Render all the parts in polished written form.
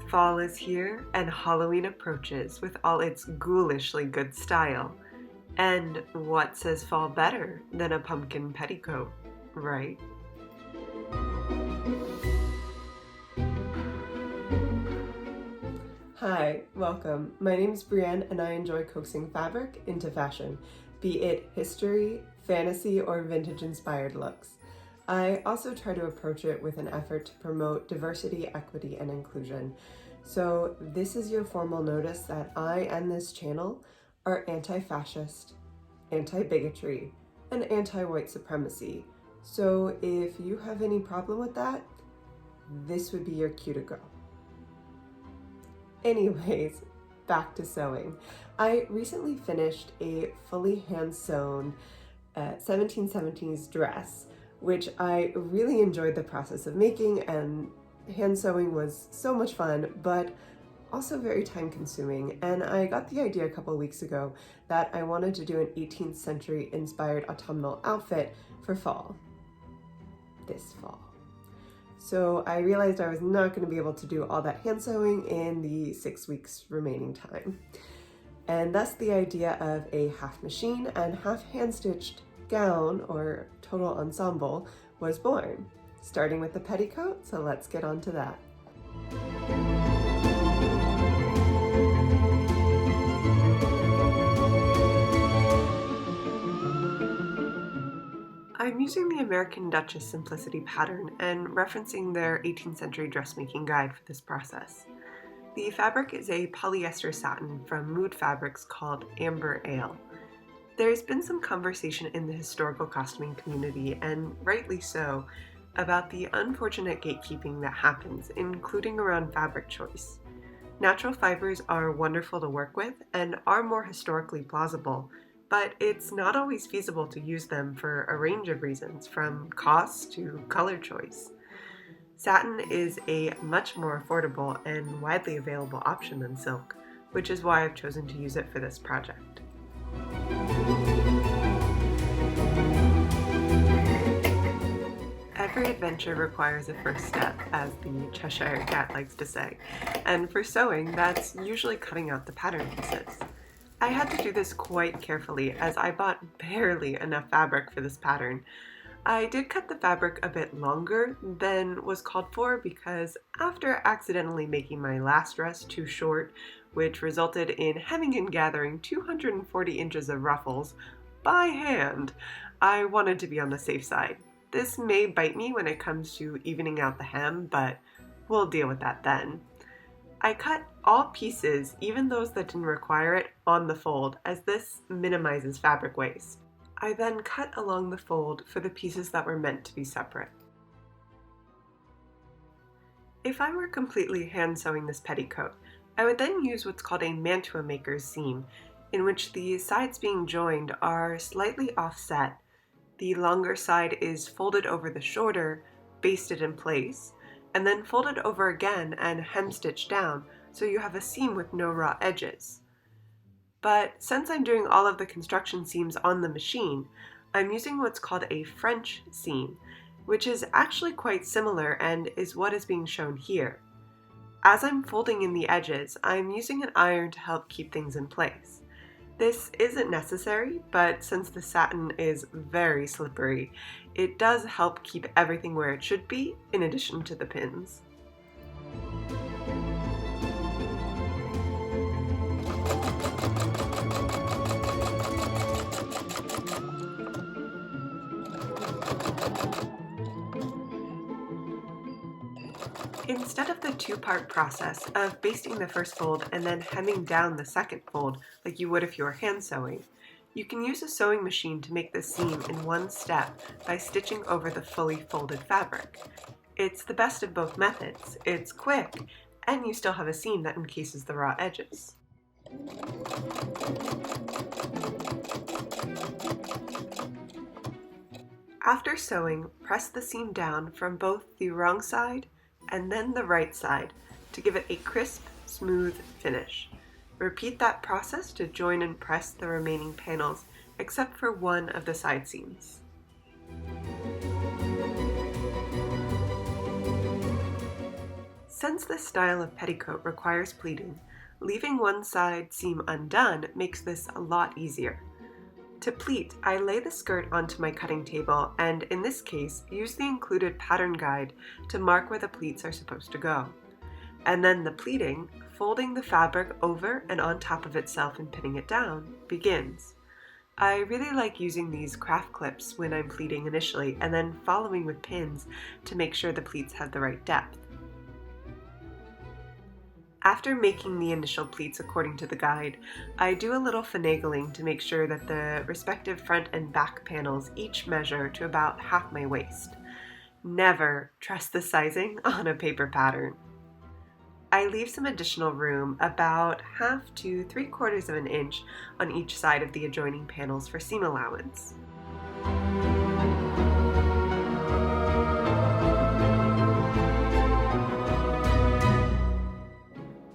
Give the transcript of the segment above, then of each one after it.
Fall is here and Halloween approaches with all its ghoulishly good style. And what says fall better than a pumpkin petticoat, right? Hi, welcome. My name is Brienne and I enjoy coaxing fabric into fashion, be it history, fantasy, or vintage-inspired looks. I also try to approach it with an effort to promote diversity, equity, and inclusion. So this is your formal notice that I and this channel are anti-fascist, anti-bigotry, and anti-white supremacy. So if you have any problem with that, this would be your cue to go. Anyways, back to sewing. I recently finished a fully hand-sewn 1770s dress, which I really enjoyed the process of making, and hand sewing was so much fun, but also very time consuming. And I got the idea a couple of weeks ago that I wanted to do an 18th century inspired autumnal outfit for fall, this fall. So I realized I was not going to be able to do all that hand sewing in the 6 weeks remaining time. And thus the idea of a half machine and half hand stitched gown or total ensemble was born, starting with the petticoat, so let's get on to that. I'm using the American Duchess Simplicity pattern and referencing their 18th century dressmaking guide for this process. The fabric is a polyester satin from Mood Fabrics called Amber Ale. There's been some conversation in the historical costuming community, and rightly so, about the unfortunate gatekeeping that happens, including around fabric choice. Natural fibers are wonderful to work with and are more historically plausible, but it's not always feasible to use them for a range of reasons, from cost to color choice. Satin is a much more affordable and widely available option than silk, which is why I've chosen to use it for this project. Every adventure requires a first step, as the Cheshire Cat likes to say, and for sewing, that's usually cutting out the pattern pieces. I had to do this quite carefully as I bought barely enough fabric for this pattern. I did cut the fabric a bit longer than was called for because after accidentally making my last dress too short, which resulted in hemming and gathering 240 inches of ruffles by hand, I wanted to be on the safe side. This may bite me when it comes to evening out the hem, but we'll deal with that then. I cut all pieces, even those that didn't require it, on the fold, as this minimizes fabric waste. I then cut along the fold for the pieces that were meant to be separate. If I were completely hand sewing this petticoat, I would then use what's called a mantua maker's seam, in which the sides being joined are slightly offset. The longer side is folded over the shorter, basted in place, and then folded over again and hem-stitched down, so you have a seam with no raw edges. But since I'm doing all of the construction seams on the machine, I'm using what's called a French seam, which is actually quite similar and is what is being shown here. As I'm folding in the edges, I'm using an iron to help keep things in place. This isn't necessary, but since the satin is very slippery, it does help keep everything where it should be, in addition to the pins. Instead of the two-part process of basting the first fold and then hemming down the second fold like you would if you were hand sewing, you can use a sewing machine to make the seam in one step by stitching over the fully folded fabric. It's the best of both methods. It's quick, and you still have a seam that encases the raw edges. After sewing, press the seam down from both the wrong side and then the right side to give it a crisp, smooth finish. Repeat that process to join and press the remaining panels, except for one of the side seams. Since this style of petticoat requires pleating, leaving one side seam undone makes this a lot easier. To pleat, I lay the skirt onto my cutting table and, in this case, use the included pattern guide to mark where the pleats are supposed to go. And then the pleating, folding the fabric over and on top of itself and pinning it down, begins. I really like using these craft clips when I'm pleating initially and then following with pins to make sure the pleats have the right depth. After making the initial pleats according to the guide, I do a little finagling to make sure that the respective front and back panels each measure to about half my waist. Never trust the sizing on a paper pattern. I leave some additional room, about 1/2 to 3/4 of an inch on each side of the adjoining panels for seam allowance.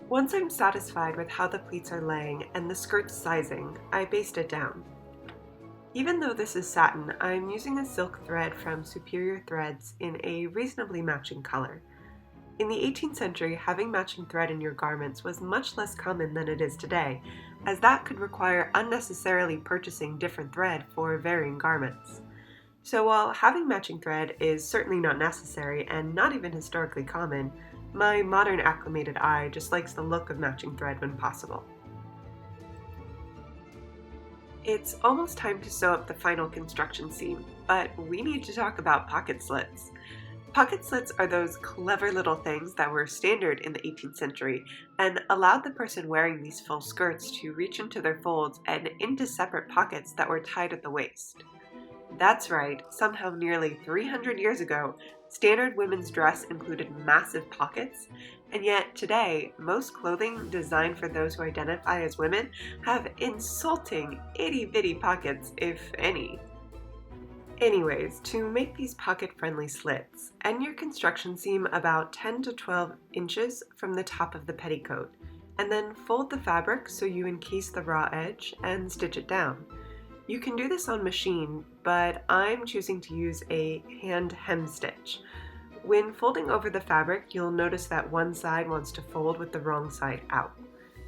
Once I'm satisfied with how the pleats are laying and the skirt's sizing, I baste it down. Even though this is satin, I'm using a silk thread from Superior Threads in a reasonably matching color. In the 18th century, having matching thread in your garments was much less common than it is today, as that could require unnecessarily purchasing different thread for varying garments. So while having matching thread is certainly not necessary and not even historically common, my modern acclimated eye just likes the look of matching thread when possible. It's almost time to sew up the final construction seam, but we need to talk about pocket slits. Pocket slits are those clever little things that were standard in the 18th century and allowed the person wearing these full skirts to reach into their folds and into separate pockets that were tied at the waist. That's right, somehow nearly 300 years ago, standard women's dress included massive pockets, and yet today, most clothing designed for those who identify as women have insulting itty-bitty pockets, if any. Anyways, to make these pocket-friendly slits, end your construction seam about 10 to 12 inches from the top of the petticoat, and then fold the fabric so you encase the raw edge and stitch it down. You can do this on machine, but I'm choosing to use a hand hem stitch. When folding over the fabric, you'll notice that one side wants to fold with the wrong side out.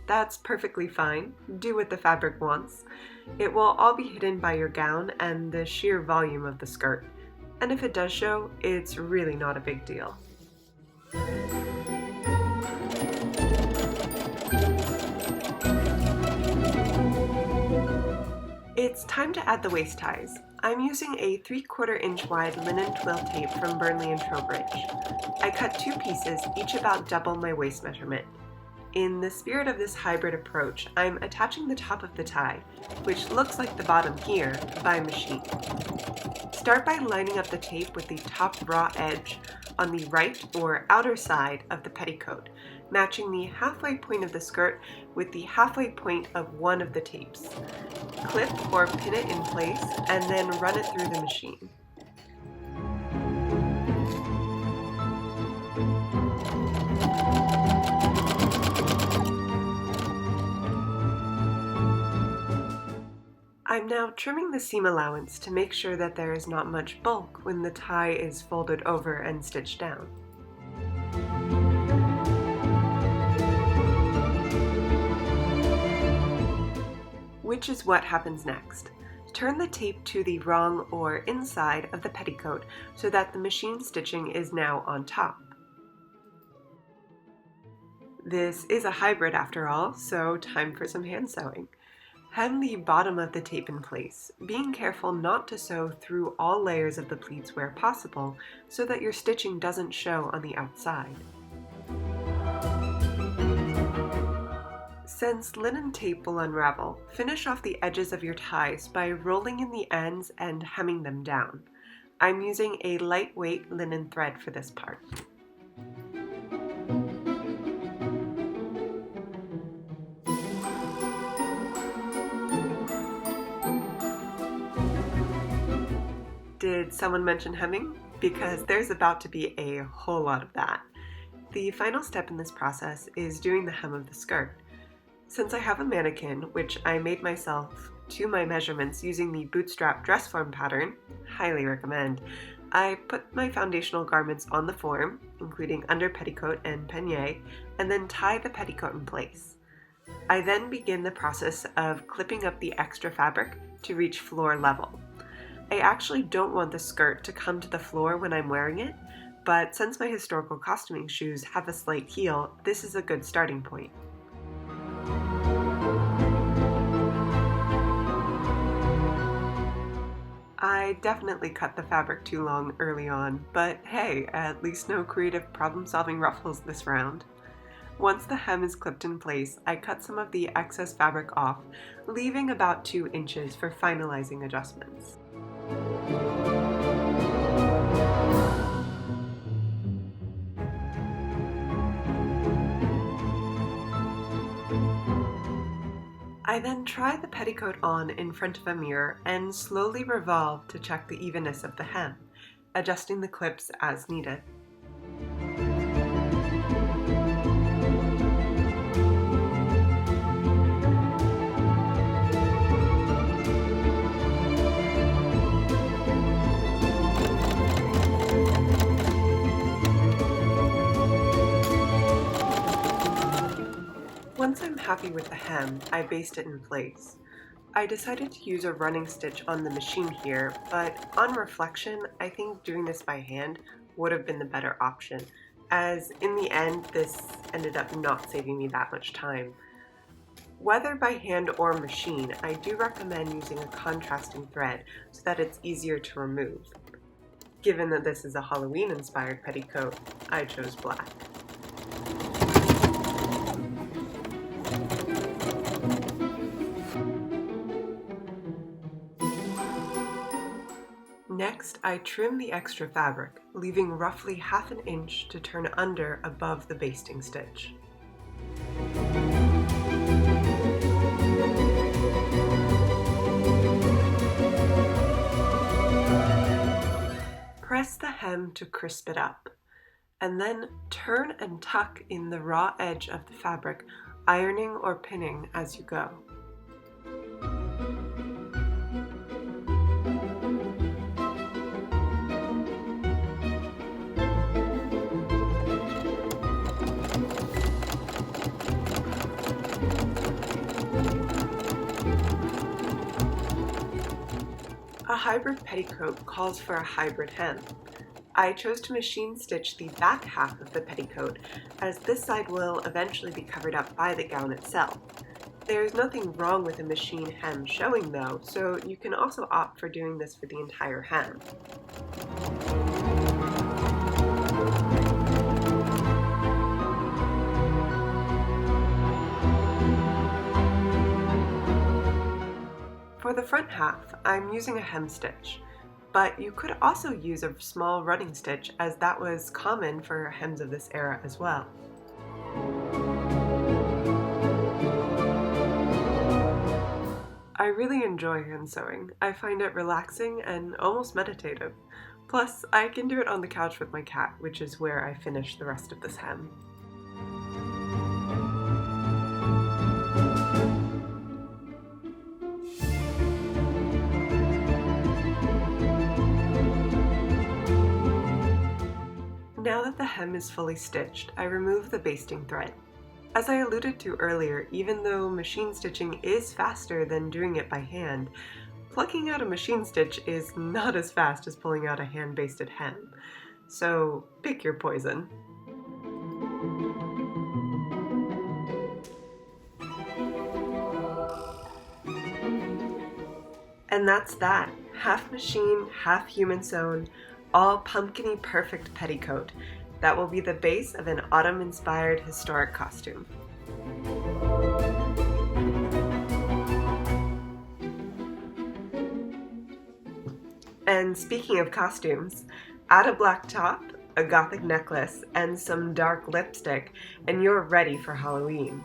That's perfectly fine. Do what the fabric wants. It will all be hidden by your gown and the sheer volume of the skirt. And if it does show, it's really not a big deal. It's time to add the waist ties. I'm using a 3/4 inch wide linen twill tape from Burnley & Trowbridge. I cut 2 pieces, each about double my waist measurement. In the spirit of this hybrid approach, I'm attaching the top of the tie, which looks like the bottom here, by machine. Start by lining up the tape with the top raw edge on the right or outer side of the petticoat, matching the halfway point of the skirt with the halfway point of one of the tapes. Clip or pin it in place and then run it through the machine. I'm now trimming the seam allowance to make sure that there is not much bulk when the tie is folded over and stitched down. Which is what happens next. Turn the tape to the wrong or inside of the petticoat so that the machine stitching is now on top. This is a hybrid after all, so time for some hand sewing. Hem the bottom of the tape in place, being careful not to sew through all layers of the pleats where possible so that your stitching doesn't show on the outside. Since linen tape will unravel, finish off the edges of your ties by rolling in the ends and hemming them down. I'm using a lightweight linen thread for this part. Did someone mention hemming? Because there's about to be a whole lot of that. The final step in this process is doing the hem of the skirt. Since I have a mannequin, which I made myself to my measurements using the bootstrap dress form pattern, highly recommend, I put my foundational garments on the form, including under petticoat and pannier, and then tie the petticoat in place. I then begin the process of clipping up the extra fabric to reach floor level. I actually don't want the skirt to come to the floor when I'm wearing it, but since my historical costuming shoes have a slight heel, this is a good starting point. I definitely cut the fabric too long early on, but hey, at least no creative problem-solving ruffles this round. Once the hem is clipped in place, I cut some of the excess fabric off, leaving about 2 inches for finalizing adjustments. I then try the petticoat on in front of a mirror and slowly revolve to check the evenness of the hem, adjusting the clips as needed. Once I'm happy with the hem, I baste it in place. I decided to use a running stitch on the machine here, but on reflection, I think doing this by hand would have been the better option, as in the end, this ended up not saving me that much time. Whether by hand or machine, I do recommend using a contrasting thread so that it's easier to remove. Given that this is a Halloween-inspired petticoat, I chose black. Next, I trim the extra fabric, leaving roughly ½ inch to turn under above the basting stitch. Press the hem to crisp it up, and then turn and tuck in the raw edge of the fabric, ironing or pinning as you go. A hybrid petticoat calls for a hybrid hem. I chose to machine stitch the back half of the petticoat, as this side will eventually be covered up by the gown itself. There's nothing wrong with a machine hem showing though, so you can also opt for doing this for the entire hem. For the front half, I'm using a hem stitch, but you could also use a small running stitch, as that was common for hems of this era as well. I really enjoy hand sewing. I find it relaxing and almost meditative. Plus, I can do it on the couch with my cat, which is where I finish the rest of this hem. Now that the hem is fully stitched, I remove the basting thread. As I alluded to earlier, even though machine stitching is faster than doing it by hand, plucking out a machine stitch is not as fast as pulling out a hand-basted hem. So pick your poison. And that's that. Half machine, half human sewn, all pumpkin-y perfect petticoat that will be the base of an autumn-inspired historic costume. And speaking of costumes, add a black top, a gothic necklace, and some dark lipstick, and you're ready for Halloween.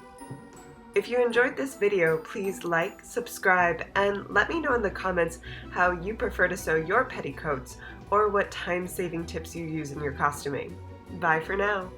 If you enjoyed this video, please like, subscribe, and let me know in the comments how you prefer to sew your petticoats or what time-saving tips you use in your costuming. Bye for now.